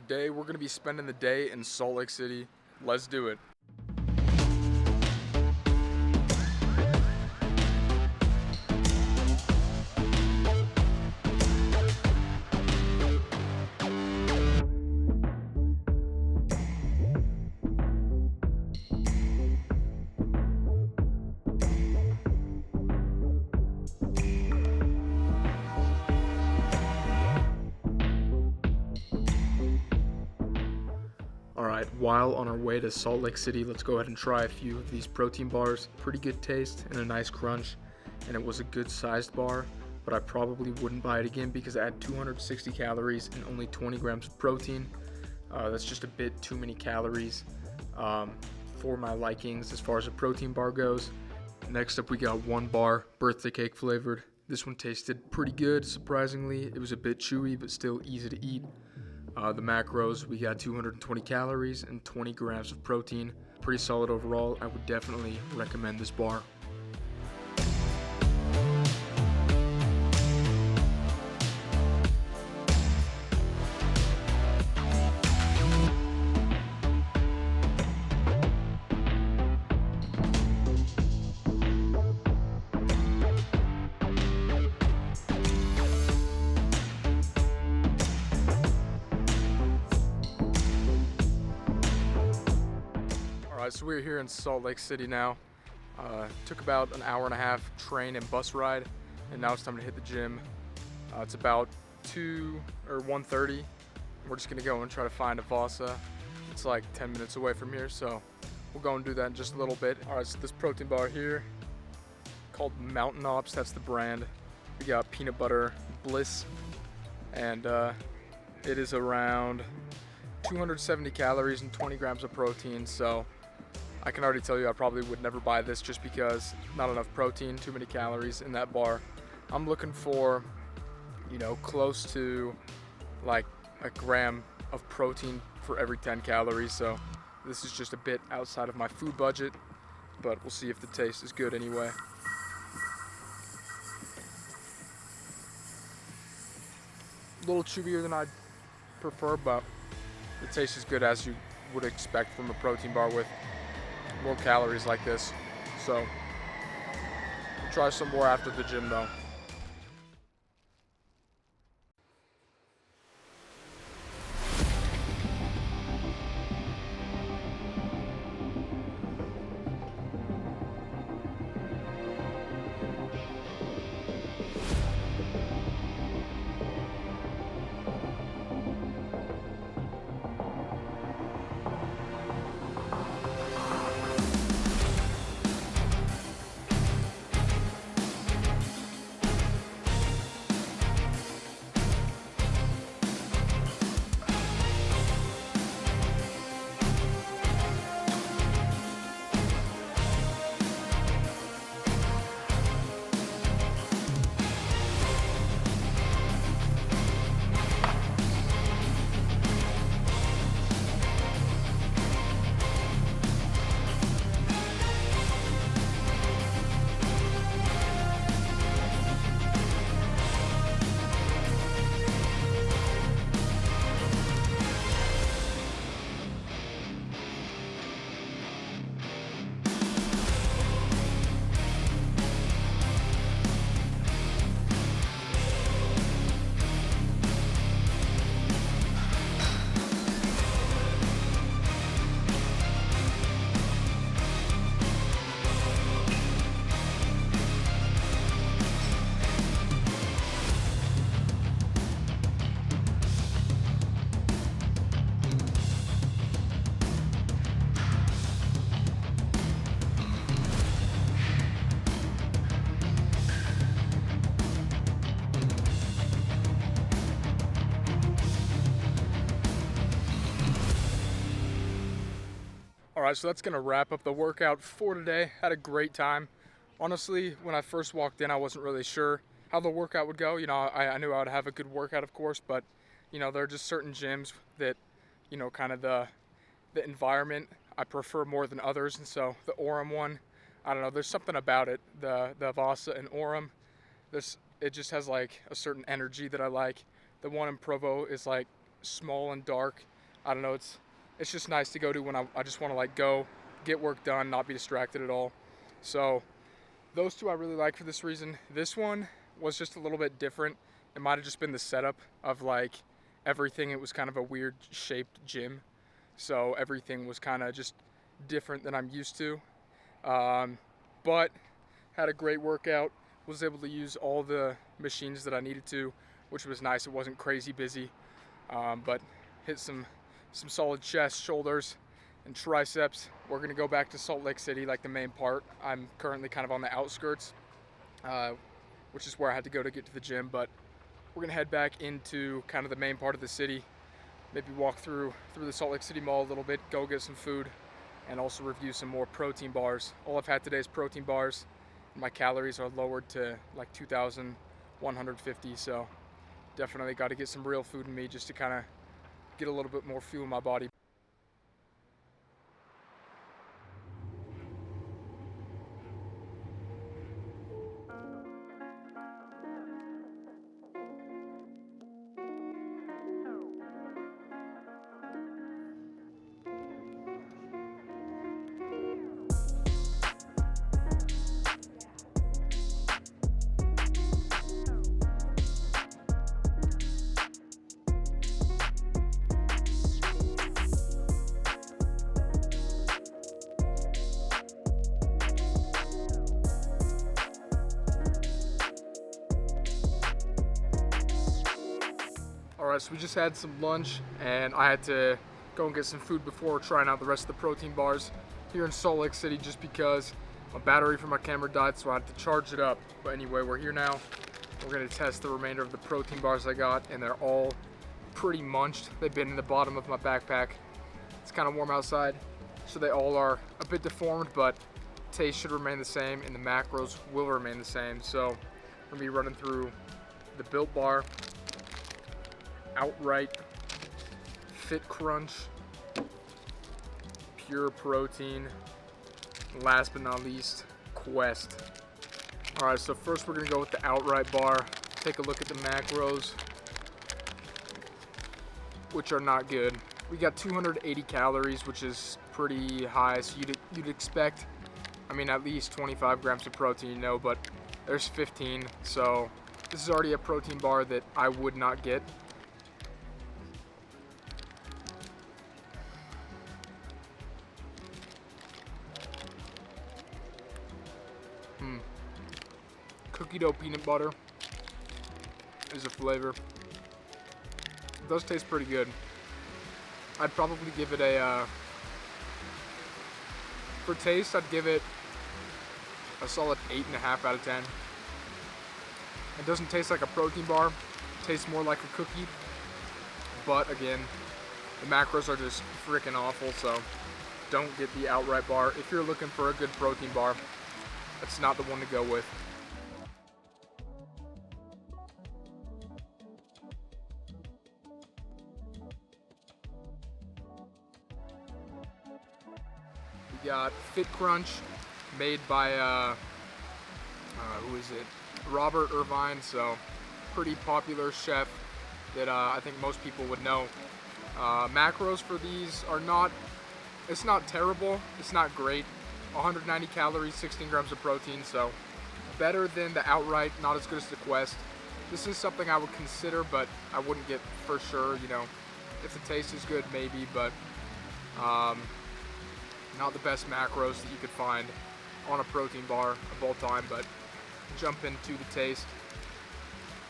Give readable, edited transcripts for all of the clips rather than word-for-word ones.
Today we're going to be spending the day in Salt Lake City. Let's do it. Alright, while on our way to Salt Lake City, let's go ahead and try a few of these protein bars. Pretty good taste and a nice crunch, and it was a good sized bar, but I probably wouldn't buy it again because it had 260 calories and only 20 grams of protein. That's just a bit too many calories for my likings as far as a protein bar goes. Next up we got one bar, birthday cake flavored. This one tasted pretty good, surprisingly. It was a bit chewy, but still easy to eat. The macros, we got 220 calories and 20 grams of protein. Pretty solid overall. I would definitely recommend this bar. Alright, so we're here in Salt Lake City now. Took about an hour and a half train and bus ride, and now it's time to hit the gym. It's about 1:30. We're just gonna go and try to find a Vasa. It's like 10 minutes away from here, so we'll go and do that in just a little bit. Alright, so this protein bar here, called Mountain Ops, that's the brand. We got peanut butter bliss, and it is around 270 calories and 20 grams of protein, so I can already tell you I probably would never buy this just because not enough protein, too many calories in that bar. I'm looking for, close to like a gram of protein for every 10 calories, so this is just a bit outside of my food budget, but we'll see if the taste is good anyway. A little chewier than I'd prefer, but the taste is good as you would expect from a protein bar with more calories like this. So we'll try some more after the gym though. Alright, so that's going to wrap up the workout for today. Had a great time. Honestly, when I first walked in, I wasn't really sure how the workout would go. I knew I would have a good workout, of course, but, there are just certain gyms that, kind of the environment I prefer more than others. And so the Orem one, I don't know, there's something about it. The Vasa and Orem, it just has like a certain energy that I like. The one in Provo is like small and dark. I don't know, it's just nice to go to when I just want to like go, get work done, not be distracted at all. So those two I really like for this reason. This one was just a little bit different. It might have just been the setup of like everything. It was kind of a weird shaped gym, so everything was kind of just different than I'm used to. But had a great workout. Was able to use all the machines that I needed to, which was nice. It wasn't crazy busy, but hit some solid chest, shoulders, and triceps. We're gonna go back to Salt Lake City, like the main part. I'm currently kind of on the outskirts, which is where I had to go to get to the gym, but we're gonna head back into kind of the main part of the city, maybe walk through the Salt Lake City Mall a little bit, go get some food, and also review some more protein bars. All I've had today is protein bars. My calories are lowered to like 2,150, so definitely got to get some real food in me just to kind of get a little bit more fuel in my body. Alright, so we just had some lunch and I had to go and get some food before trying out the rest of the protein bars here in Salt Lake City just because my battery for my camera died, so I had to charge it up. But anyway, we're here now. We're going to test the remainder of the protein bars I got, and they're all pretty munched. They've been in the bottom of my backpack. It's kind of warm outside, so they all are a bit deformed, but taste should remain the same and the macros will remain the same. So I'm going to be running through the Built Bar, Outright, Fit Crunch, Pure Protein, and last but not least, Quest. Alright, so first we're going to go with the Outright bar. Take a look at the macros, which are not good. We got 280 calories, which is pretty high, so you'd expect, I mean, at least 25 grams of protein, you know, but there's 15, so this is already a protein bar that I would not get. Cookie dough peanut butter is a flavor. It does taste pretty good. I'd probably give it a, for taste, I'd give it a solid 8.5 out of 10. It doesn't taste like a protein bar. It tastes more like a cookie. But again, the macros are just freaking awful, so don't get the Outright bar. If you're looking for a good protein bar, that's not the one to go with. We got Fit Crunch, made by, who is it? Robert Irvine, so pretty popular chef that I think most people would know. Macros for these are not, it's not terrible, it's not great. 190 calories, 16 grams of protein, so better than the Outright, not as good as the Quest. This is something I would consider, but I wouldn't get for sure, you know. If the taste is good, maybe, but not the best macros that you could find on a protein bar of all time. But jump into the taste.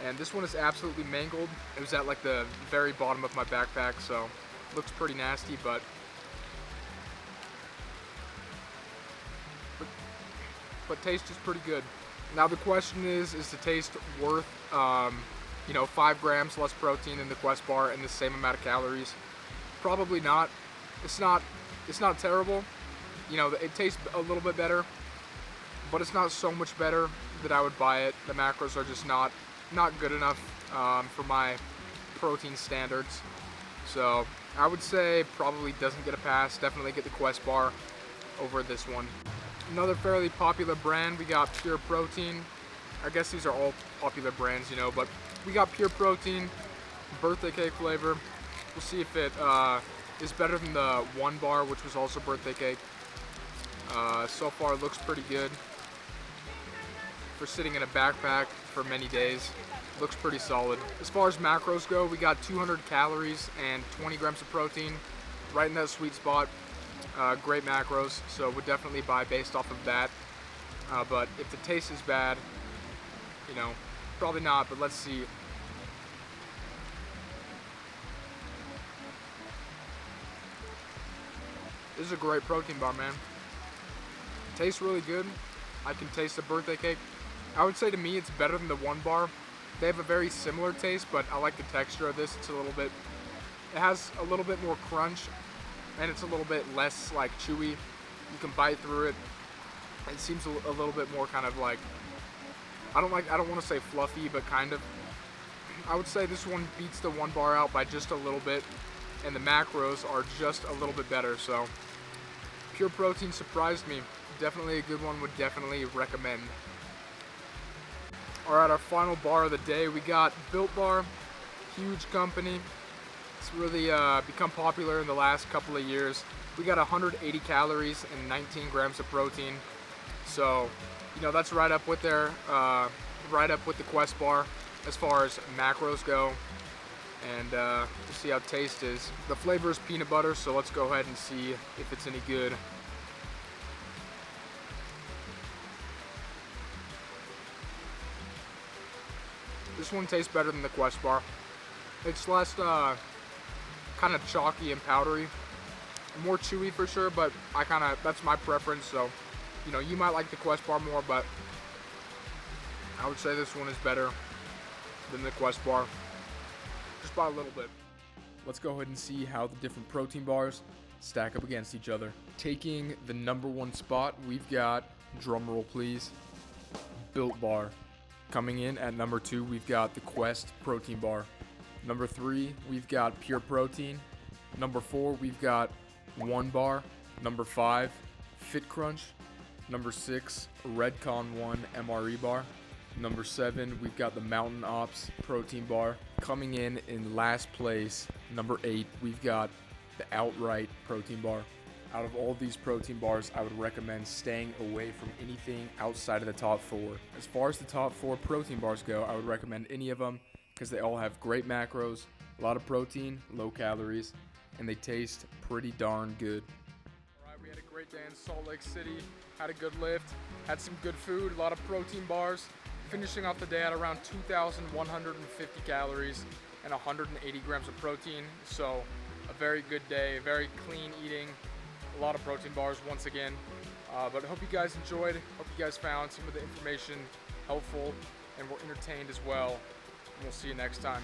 And this one is absolutely mangled. It was at like the very bottom of my backpack, so looks pretty nasty, but taste is pretty good. Now the question is the taste worth, 5 grams less protein than the Quest bar and the same amount of calories? Probably not. It's not terrible. You know, it tastes a little bit better, but it's not so much better that I would buy it. The macros are just not good enough for my protein standards. So I would say probably doesn't get a pass. Definitely get the Quest bar over this one. Another fairly popular brand, we got Pure Protein. I guess these are all popular brands, you know, but we got Pure Protein, birthday cake flavor. We'll see if it is better than the one bar, which was also birthday cake. So far it looks pretty good. For sitting in a backpack for many days, looks pretty solid. As far as macros go, we got 200 calories and 20 grams of protein, right in that sweet spot. Great macros, so would definitely buy based off of that. But if the taste is bad, you know, probably not, but let's see. This is a great protein bar, man. Tastes really good. I can taste the birthday cake. I would say to me it's better than the one bar. They have a very similar taste, but I like the texture of this. It's a little bit, it has a little bit more crunch, and it's a little bit less like chewy. You can bite through it. It seems a little bit more kind of like, I don't want to say fluffy, but kind of. I would say this one beats the one bar out by just a little bit, and the macros are just a little bit better. So Pure Protein surprised me. Definitely a good one, would definitely recommend. All right, our final bar of the day, we got Built Bar, huge company. It's really become popular in the last couple of years. We got 180 calories and 19 grams of protein. So, you know, that's right up with their, right up with the Quest bar as far as macros go. And we'll see how taste is. The flavor is peanut butter, so let's go ahead and see if it's any good. This one tastes better than the Quest bar. It's less kind of chalky and powdery. More chewy for sure, but that's my preference. So, you know, you might like the Quest bar more, but I would say this one is better than the Quest bar. Just by a little bit. Let's go ahead and see how the different protein bars stack up against each other. Taking the number one spot, we've got, drum roll please, Built Bar. Coming in at number 2, we've got the Quest protein bar. Number 3, we've got Pure Protein. Number 4, we've got One Bar. Number 5, Fit Crunch. Number 6, Redcon 1 MRE bar. Number 7, we've got the Mountain Ops protein bar. Coming in last place, number 8, we've got the Outright protein bar. Out of all these protein bars, I would recommend staying away from anything outside of the top 4. As far as the top 4 protein bars go, I would recommend any of them because they all have great macros, a lot of protein, low calories, and they taste pretty darn good. All right, we had a great day in Salt Lake City, had a good lift, had some good food, a lot of protein bars, finishing off the day at around 2,150 calories and 180 grams of protein. So a very good day, very clean eating. A lot of protein bars once again, but I hope you guys enjoyed. Hope you guys found some of the information helpful and were entertained as well. And we'll see you next time.